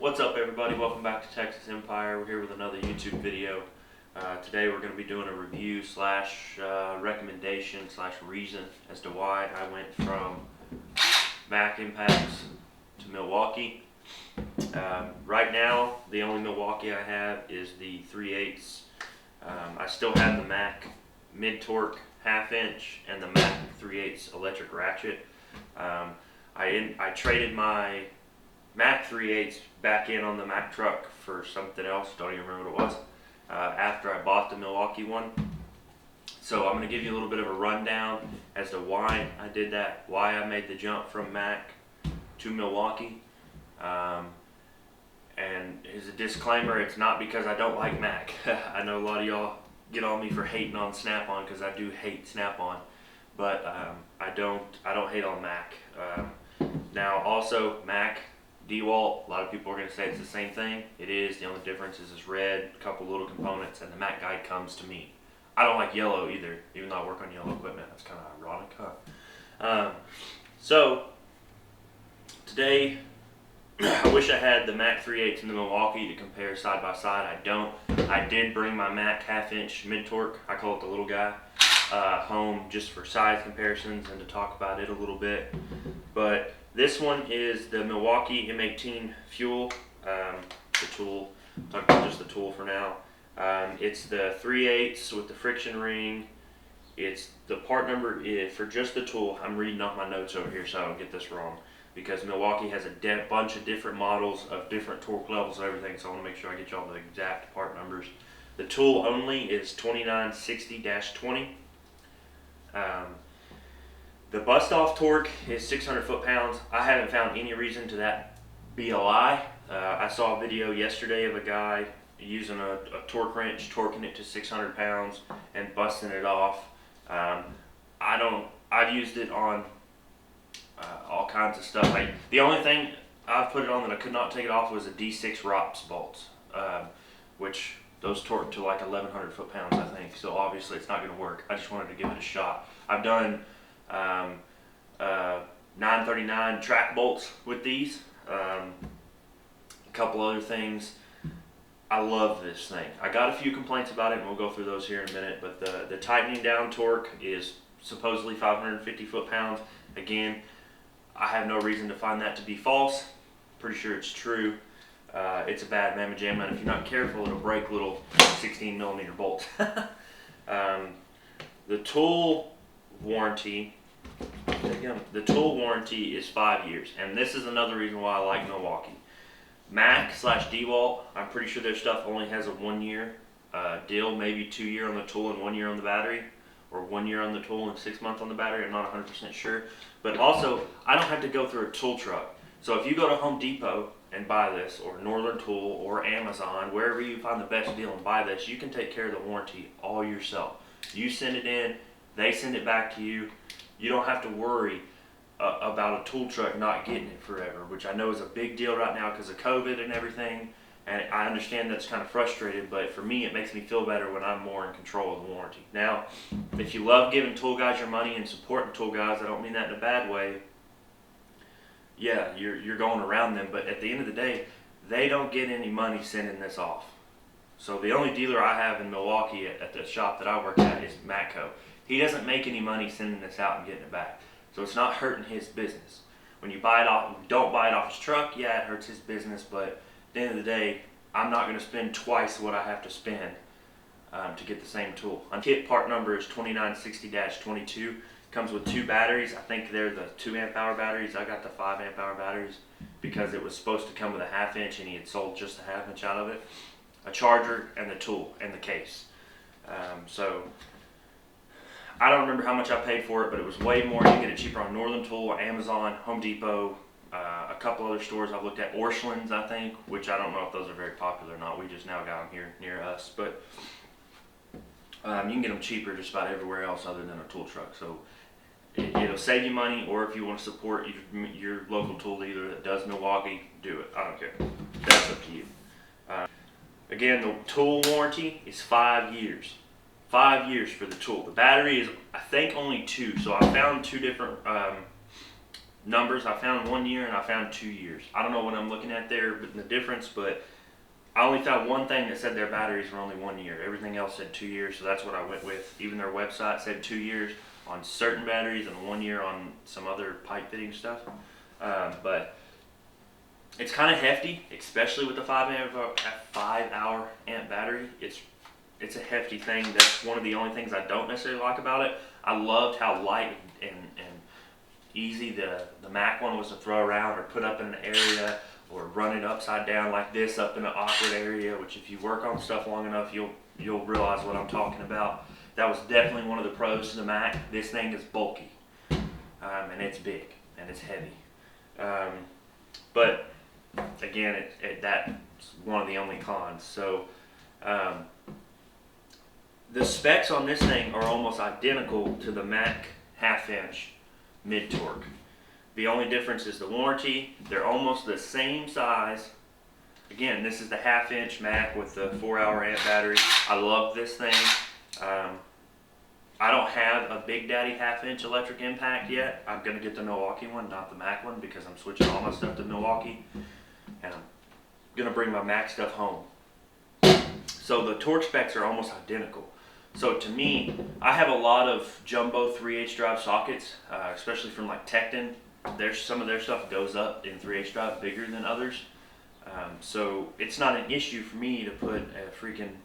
What's up, everybody? Welcome back to Texas Empire. We're here with another YouTube video. Today we're going to be doing a review slash recommendation slash reason as to why I went from Mac Impacts to Milwaukee. Right now, the only Milwaukee I have is the 3/8. I still have the Mac mid-torque half-inch and the Mac 3/8 electric ratchet. I traded my Mac 3/8 back in on the Mac truck for something else, don't even remember what it was, after I bought the Milwaukee one. So I'm going to give you a little bit of a rundown as to why I did that, why I made the jump from Mac to Milwaukee. And as a disclaimer, it's not because I don't like Mac. I know a lot of y'all get on me for hating on Snap-on, because I do hate Snap-on, but I don't hate on Mac. Now also, Mac DeWalt, a lot of people are going to say it's the same thing. It is. The only difference is it's red, a couple little components, and the Mac guide comes to me. I don't like yellow either, even though I work on yellow equipment. That's kind of ironic, huh? So today, I wish I had the Mac 3/8 and the Milwaukee to compare side by side. I don't. I did bring my Mac half-inch mid-torque, I call it the little guy, home just for size comparisons and to talk about it a little bit. But this one is the Milwaukee M18 Fuel, the tool. Talk about just the tool for now. It's the 3/8 with the friction ring. It's the part number is for just the tool. I'm reading off my notes over here so I don't get this wrong, because Milwaukee has a bunch of different models of different torque levels and everything, so I want to make sure I get y'all the exact part numbers. The tool only is 2960-20. The bust-off torque is 600 foot-pounds. I haven't found any reason to that be a lie. I saw a video yesterday of a guy using a torque wrench, torquing it to 600 pounds and busting it off. I've used it on all kinds of stuff. The only thing I've put it on that I could not take it off was a D6 ROPS bolts, which those torque to like 1100 foot-pounds, I think. So obviously it's not going to work. I just wanted to give it a shot. I've done 939 track bolts with these. A couple other things. I love this thing. I got a few complaints about it, and we'll go through those here in a minute. But the tightening down torque is supposedly 550 foot-pounds. Again, I have no reason to find that to be false. Pretty sure it's true. It's a bad mamma jamma, and if you're not careful, it'll break little 16 millimeter bolts. The tool warranty. The tool warranty is 5 years, and this is another reason why I like Milwaukee. Mac slash DeWalt, I'm pretty sure their stuff only has a 1 year deal, maybe 2 year on the tool and 1 year on the battery, or 1 year on the tool and 6 months on the battery. I'm not 100% sure. But also, I don't have to go through a tool truck. So if you go to Home Depot and buy this, or Northern Tool, or Amazon, wherever you find the best deal and buy this, you can take care of the warranty all yourself. You send it in, they send it back to you. You don't have to worry about a tool truck not getting it forever, which I know is a big deal right now because of COVID and everything. And I understand that's kind of frustrated, but for me, it makes me feel better when I'm more in control of the warranty. Now, if you love giving tool guys your money and supporting tool guys, I don't mean that in a bad way. Yeah, you're going around them, but at the end of the day, they don't get any money sending this off. So the only dealer I have in Milwaukee at the shop that I work at is Matco. He doesn't make any money sending this out and getting it back. So it's not hurting his business. When you buy it off, don't buy it off his truck, yeah, it hurts his business, but at the end of the day, I'm not going to spend twice what I have to spend to get the same tool. Kit part number is 2960-22. Comes with 2 batteries. I think they're the 2 amp hour batteries. I got the 5 amp hour batteries because it was supposed to come with a half-inch and he had sold just a half-inch out of it. A charger and the tool and the case. So I don't remember how much I paid for it, but it was way more. You can get it cheaper on Northern Tool, Amazon, Home Depot, a couple other stores I've looked at. Orscheln's, I think, which I don't know if those are very popular or not. We just now got them here near us. But you can get them cheaper just about everywhere else other than a tool truck. So it'll save you money, or if you want to support your local tool dealer that does Milwaukee, do it. I don't care. That's up to you. Again, the tool warranty is 5 years. 5 years for the tool. The battery is, I think, only 2. So I found 2 different numbers. I found 1 year and I found 2 years. I don't know what I'm looking at there, but the difference, but I only found one thing that said their batteries were only 1 year. Everything else said 2 years, so that's what I went with. Even their website said 2 years on certain batteries and 1 year on some other pipe fitting stuff. But it's kind of hefty, especially with the 5-hour amp battery. It's a hefty thing. That's one of the only things I don't necessarily like about it. I loved how light and easy the Mac one was to throw around or put up in an area, or run it upside down like this up in an awkward area, which if you work on stuff long enough, you'll realize what I'm talking about. That was definitely one of the pros to the Mac. This thing is bulky, and it's big, and it's heavy. But again, that's one of the only cons. So the specs on this thing are almost identical to the Mac half-inch mid-torque. The only difference is the warranty. They're almost the same size. Again, this is the half-inch Mac with the 4-hour amp battery. I love this thing. I don't have a Big Daddy half-inch electric impact yet. I'm going to get the Milwaukee one, not the Mac one, because I'm switching all my stuff to Milwaukee. And I'm going to bring my Mac stuff home. So the torque specs are almost identical. So to me, I have a lot of jumbo 3/8 drive sockets, especially from like Tecton. Some of their stuff goes up in 3/8 drive bigger than others. So it's not an issue for me to put a freaking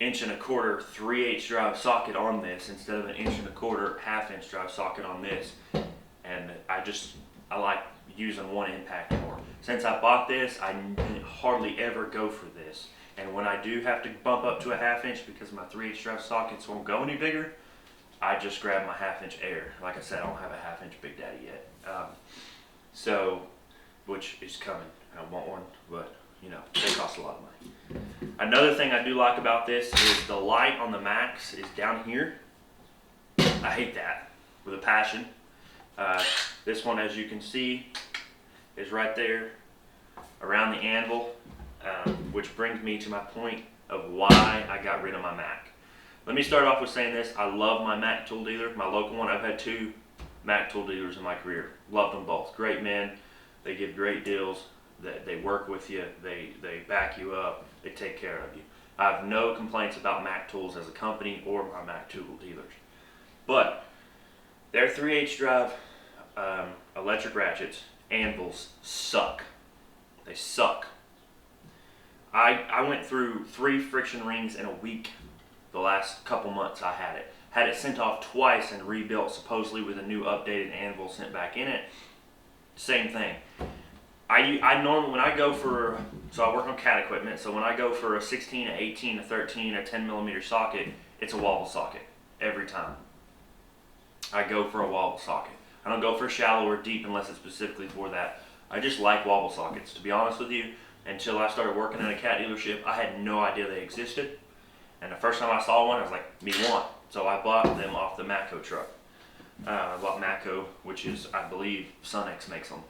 1.25" 3/8 drive socket on this instead of an 1.25" half-inch drive socket on this. And I like using one impact more. Since I bought this, I hardly ever go for this. And when I do have to bump up to a half-inch because my 3/8 drive sockets won't go any bigger, I just grab my half-inch air. Like I said, I don't have a half-inch Big Daddy yet. Which is coming. I want one, but you know, they cost a lot of money. Another thing I do like about this is the light on the Macs is down here. I hate that with a passion. This one, as you can see, is right there around the anvil, which brings me to my point of why I got rid of my Mac. Let me start off with saying this. I love my Mac tool dealer, my local one. I've had 2 Mac tool dealers in my career. Loved them both. Great men. They give great deals. They work with you. They back you up. They take care of you. I have no complaints about Mac tools as a company or my Mac tool dealers. But their 3/8 drive electric ratchets, anvils, suck. They suck. I went through 3 friction rings in a week the last couple months I had it. Had it sent off twice and rebuilt, supposedly with a new updated anvil sent back in it. Same thing. I normally, when I go for, so I work on CAD equipment, so when I go for a 16, a 18, a 13, a 10mm socket, it's a wobble socket every time. I go for a wobble socket. I don't go for shallow or deep unless it's specifically for that. I just like wobble sockets, to be honest with you. Until I started working at a CAD dealership, I had no idea they existed. And the first time I saw one, I was like, me want. So I bought them off the Matco truck. I bought Matco, which is, I believe, Sunex makes them.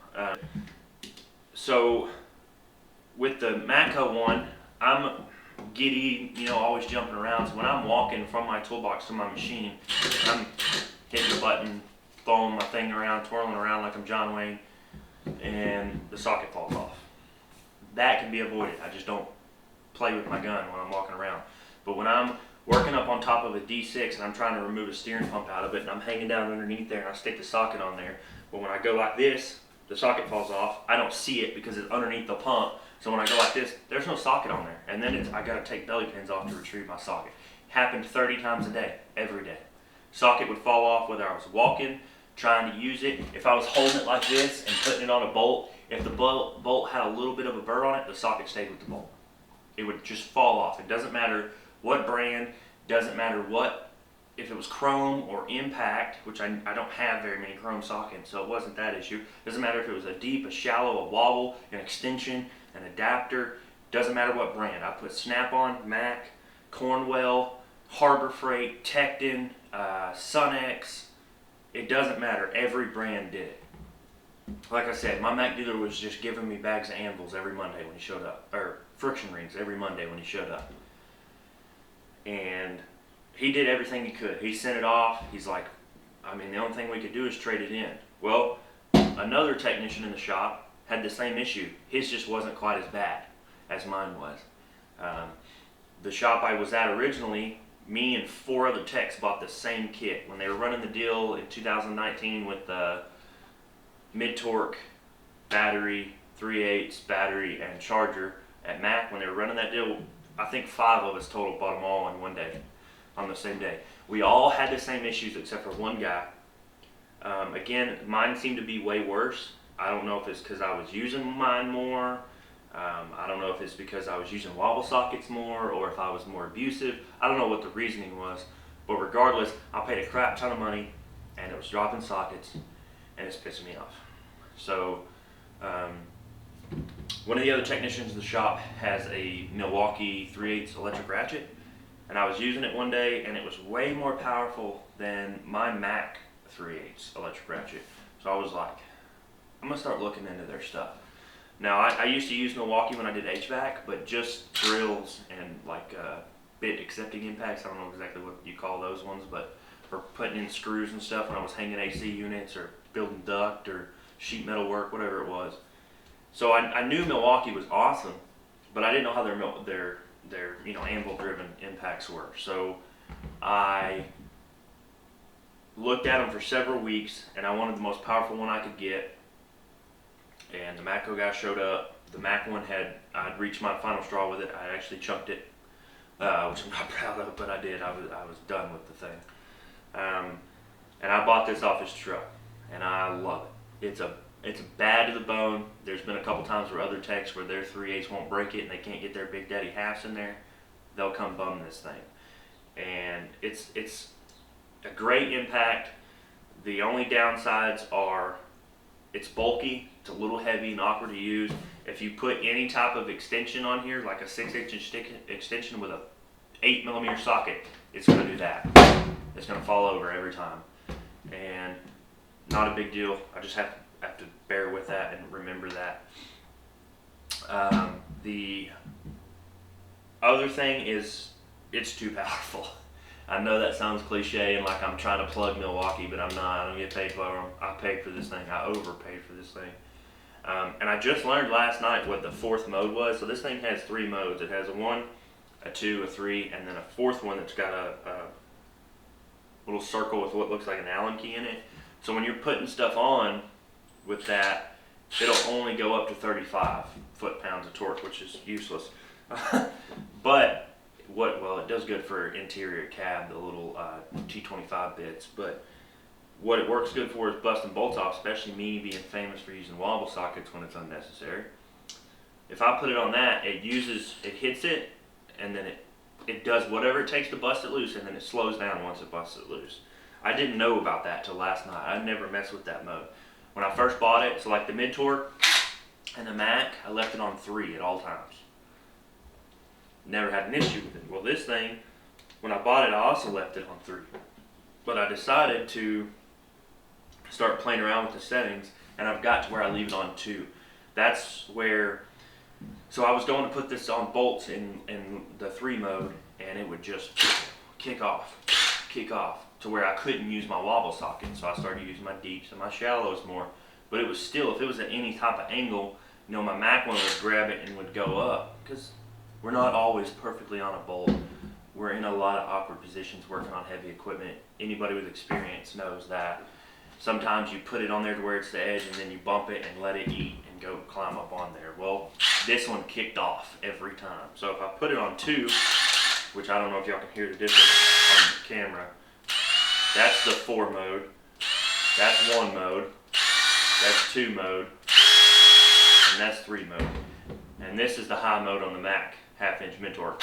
So with the Matco one, I'm giddy, you know, always jumping around. So when I'm walking from my toolbox to my machine, I'm hitting the button, throwing my thing around, twirling around like I'm John Wayne, and the socket falls off. That can be avoided. I just don't play with my gun when I'm walking around. But when I'm working up on top of a D6 and I'm trying to remove a steering pump out of it and I'm hanging down underneath there and I stick the socket on there, but when I go like this, the socket falls off. I don't see it because it's underneath the pump. So when I go like this, there's no socket on there. And then I gotta take belly pins off to retrieve my socket. Happened 30 times a day, every day. Socket would fall off whether I was walking, trying to use it. If I was holding it like this and putting it on a bolt, if the bolt had a little bit of a burr on it, the socket stayed with the bolt. It would just fall off. It doesn't matter what brand, doesn't matter what, if it was chrome or impact, which I don't have very many chrome sockets, so it wasn't that issue. Doesn't matter if it was a deep, a shallow, a wobble, an extension, an adapter, doesn't matter what brand. I put Snap-on, Mac, Cornwell, Harbor Freight, Tecton, Sunex. It doesn't matter. Every brand did it. Like I said, my Mac dealer was just giving me bags of anvils every Monday when he showed up, or friction rings every Monday when he showed up. And he did everything he could. He sent it off. He's like, I mean, the only thing we could do is trade it in. Well, another technician in the shop had the same issue. His just wasn't quite as bad as mine was. The shop I was at originally, me and 4 other techs bought the same kit when they were running the deal in 2019 with the mid-torque battery, 3/8 battery, and charger at Mac. When they were running that deal, I think 5 of us total bought them all in one day, on the same day. We all had the same issues except for one guy. Again, mine seemed to be way worse. I don't know if it's because I was using mine more. I don't know if it's because I was using wobble sockets more or if I was more abusive. I don't know what the reasoning was. But regardless, I paid a crap ton of money and it was dropping sockets and it's pissing me off. So, one of the other technicians in the shop has a Milwaukee 3/8 electric ratchet, and I was using it one day and it was way more powerful than my Mac 3/8 electric ratchet. So I was like, I'm gonna start looking into their stuff. Now I used to use Milwaukee when I did HVAC, but just drills and like bit accepting impacts. I don't know exactly what you call those ones, but for putting in screws and stuff when I was hanging AC units or building duct or sheet metal work, whatever it was. So I knew Milwaukee was awesome, but I didn't know how their anvil driven impacts were. So I looked at them for several weeks and I wanted the most powerful one I could get. And the Matco guy showed up. The Mac one I'd reached my final straw with it. I actually chunked it, which I'm not proud of, but I did. I was done with the thing. And I bought this off his truck, and I love it. It's bad to the bone. There's been a couple times where other techs where their 3/8 won't break it and they can't get their Big Daddy halves in there. They'll come bum this thing, and it's a great impact. The only downsides are it's bulky, it's a little heavy and awkward to use. If you put any type of extension on here, like a 6-inch extension with a 8mm socket, it's going to do that. It's going to fall over every time, and not a big deal. I just have to bear with that and remember that. The other thing is it's too powerful. I know that sounds cliche and like I'm trying to plug Milwaukee, but I'm not. I don't get paid for them. I paid for this thing. I overpaid for this thing. And I just learned last night what the 4th mode was. So this thing has 3 modes. It has a 1, a 2, a 3, and then a 4th one that's got a little circle with what looks like an Allen key in it. So when you're putting stuff on with that, it'll only go up to 35 foot-pounds of torque, which is useless. But it does good for interior cab, the little T25 bits, but what it works good for is busting bolts off, especially me being famous for using wobble sockets when it's unnecessary. If I put it on that, it hits it, and then it does whatever it takes to bust it loose, and then it slows down once it busts it loose. I didn't know about that till last night. I never messed with that mode. When I first bought it, so like the mid-torque and the Mac, I left it on 3 at all times. Never had an issue with it. Well, this thing, when I bought it, I also left it on 3. But I decided to start playing around with the settings, and I've got to where I leave it on 2. That's where, so I was going to put this on bolts in the 3 mode, and it would just kick off to where I couldn't use my wobble socket. So I started using my deeps and my shallows more. But it was still, if it was at any type of angle, my Mac one would grab it and would go up, because we're not always perfectly on a bolt. We're in a lot of awkward positions working on heavy equipment. Anybody with experience knows that. Sometimes you put it on there to where it's the edge and then you bump it and let it eat and go climb up on there. Well, this one kicked off every time. So if I put it on 2, which I don't know if y'all can hear the difference on the camera, that's the 4 mode, that's 1 mode, that's 2 mode, and that's 3 mode. And this is the high mode on the Mac, 1/2-inch mid-torque.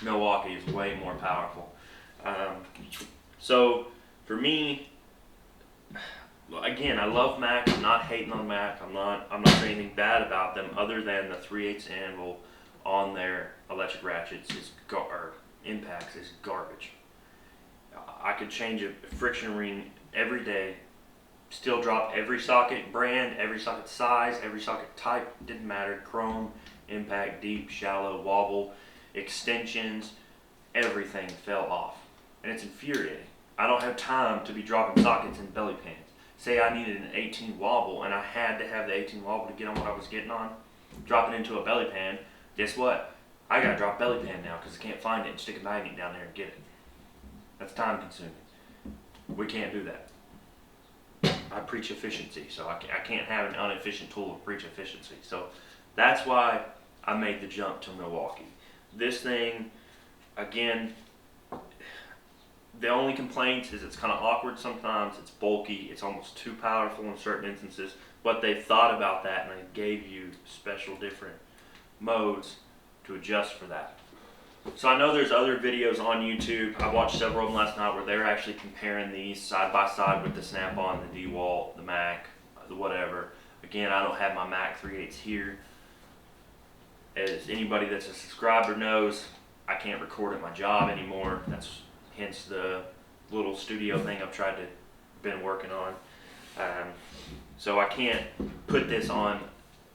Milwaukee is way more powerful. So for me, again, I love Mac. I'm not hating on Mac. I'm not saying anything bad about them other than the 3/8 anvil on their electric ratchets impacts is garbage. I could change a friction ring every day, still drop every socket brand, every socket size, every socket type, didn't matter. Chrome, impact, deep, shallow, wobble, extensions, everything fell off. And it's infuriating. I don't have time to be dropping sockets in belly pans. say I needed an 18 wobble and I had to have the 18 wobble to get on what I was getting on, drop it into a belly pan, guess what? I gotta drop belly pan now because I can't find it and stick a magnet down there and get it. That's time consuming. We can't do that. I preach efficiency, so I can't have an inefficient tool to preach efficiency. So that's why I made the jump to Milwaukee. This thing, again, the only complaint is it's kind of awkward sometimes, it's bulky, it's almost too powerful in certain instances, but they thought about that and they gave you special different modes to adjust for that. So I know there's other videos on YouTube. I watched several of them last night where they're actually comparing these side by side with the Snap-on, the DeWalt, the Mac, the whatever. Again, I don't have my Mac 3/8 here. As anybody that's a subscriber knows, I can't record at my job anymore. That's hence the little studio thing I've been working on. So I can't put this on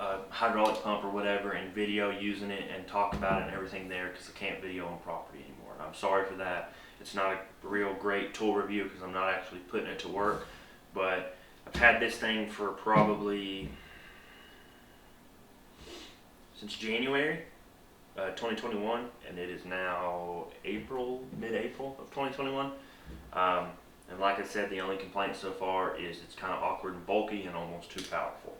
a hydraulic pump or whatever and video using it and talk about it and everything there because I can't video on property anymore. And I'm sorry for that. It's not a real great tool review because I'm not actually putting it to work. But I've had this thing for probably since January 2021, and it is now mid-April of 2021. And like I said, the only complaint so far is it's kind of awkward and bulky and almost too powerful.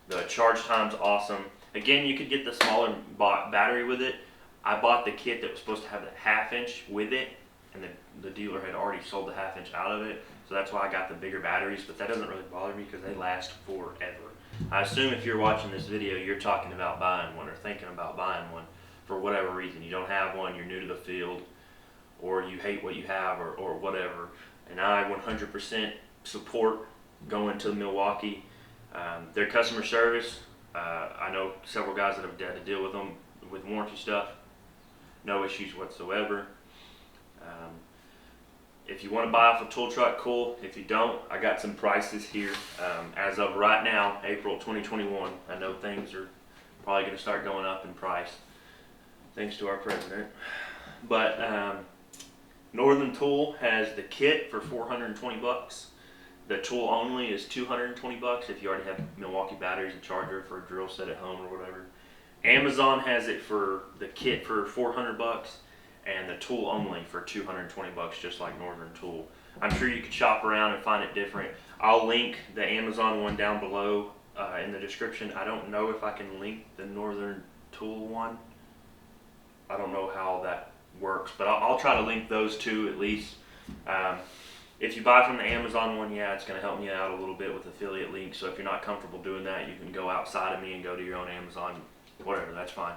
The charge time's awesome. Again, you could get the smaller battery with it. I bought the kit that was supposed to have the 1/2 inch with it, and the dealer had already sold the 1/2 inch out of it, so that's why I got the bigger batteries, but that doesn't really bother me because they last forever. I assume if you're watching this video, you're talking about buying one or thinking about buying one for whatever reason. You don't have one, you're new to the field, or you hate what you have, or whatever. And I 100% support going to Milwaukee. Their customer service, I know several guys that have had to deal with them with warranty stuff. No issues whatsoever. If you want to buy off a tool truck, cool. If you don't, I got some prices here. As of right now, April 2021, I know things are probably going to start going up in price, thanks to our president. But Northern Tool has the kit for $420. The tool only is $220 if you already have Milwaukee batteries and charger for a drill set at home or whatever. Amazon has it for the kit for $400 and the tool only for $220, just like Northern Tool. I'm sure you could shop around and find it different. I'll link the Amazon one down below in the description. I don't know if I can link the Northern Tool one. I don't know how that works, but I'll try to link those two at least. If you buy from the Amazon one, yeah, it's going to help me out a little bit with affiliate links. So if you're not comfortable doing that, you can go outside of me and go to your own Amazon, whatever, that's fine.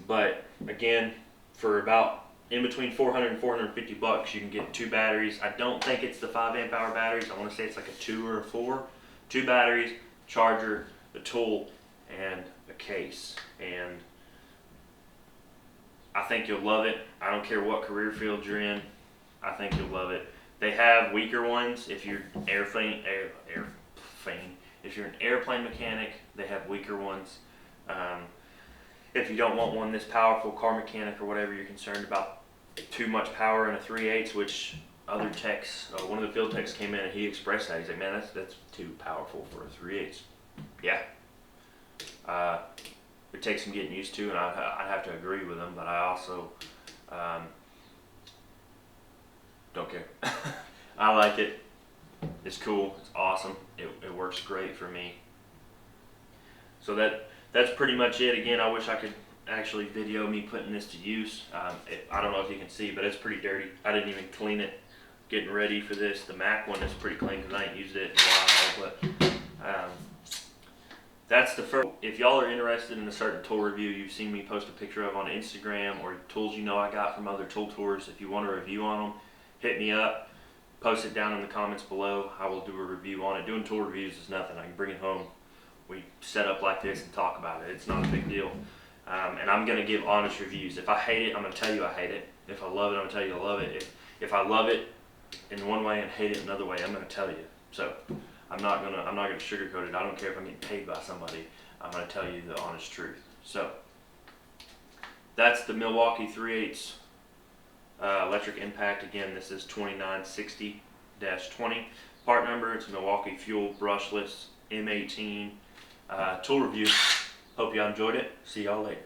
But again, for about in between $400 and $450, you can get 2 batteries. I don't think it's the 5 amp hour batteries. I want to say it's like a 2 or a 4. 2 batteries, charger, the tool, and a case. And I think you'll love it. I don't care what career field you're in. I think you'll love it. They have weaker ones. If you're if you're an airplane mechanic, they have weaker ones. If you don't want one this powerful, car mechanic or whatever, you're concerned about too much power in a 3/8, which other techs, one of the field techs came in and he expressed that. He's like, man, that's too powerful for a 3/8. Yeah. It takes some getting used to, and I have to agree with him, but I also don't care. I like it. It's cool. It's awesome. It works great for me. So that's pretty much it. Again, I wish I could actually video me putting this to use. I don't know if you can see, but it's pretty dirty. I didn't even clean it getting ready for this. The Mac one is pretty clean because I ain't used it in a while. But that's the first. If y'all are interested in a certain tool review you've seen me post a picture of on Instagram, or tools you know I got from other tool tours, if you want a review on them, hit me up. Post it down in the comments below. I will do a review on it. Doing tool reviews is nothing. I can bring it home. We set up like this and talk about it. It's not a big deal. And I'm going to give honest reviews. If I hate it, I'm going to tell you I hate it. If I love it, I'm going to tell you I love it. If I love it in one way and hate it another way, I'm going to tell you. So I'm not going to sugarcoat it. I don't care if I'm getting paid by somebody. I'm going to tell you the honest truth. So that's the Milwaukee 3/8 electric impact. Again, this is 2960-20. Part number, it's Milwaukee Fuel Brushless M18 tool review. Hope y'all enjoyed it. See y'all later.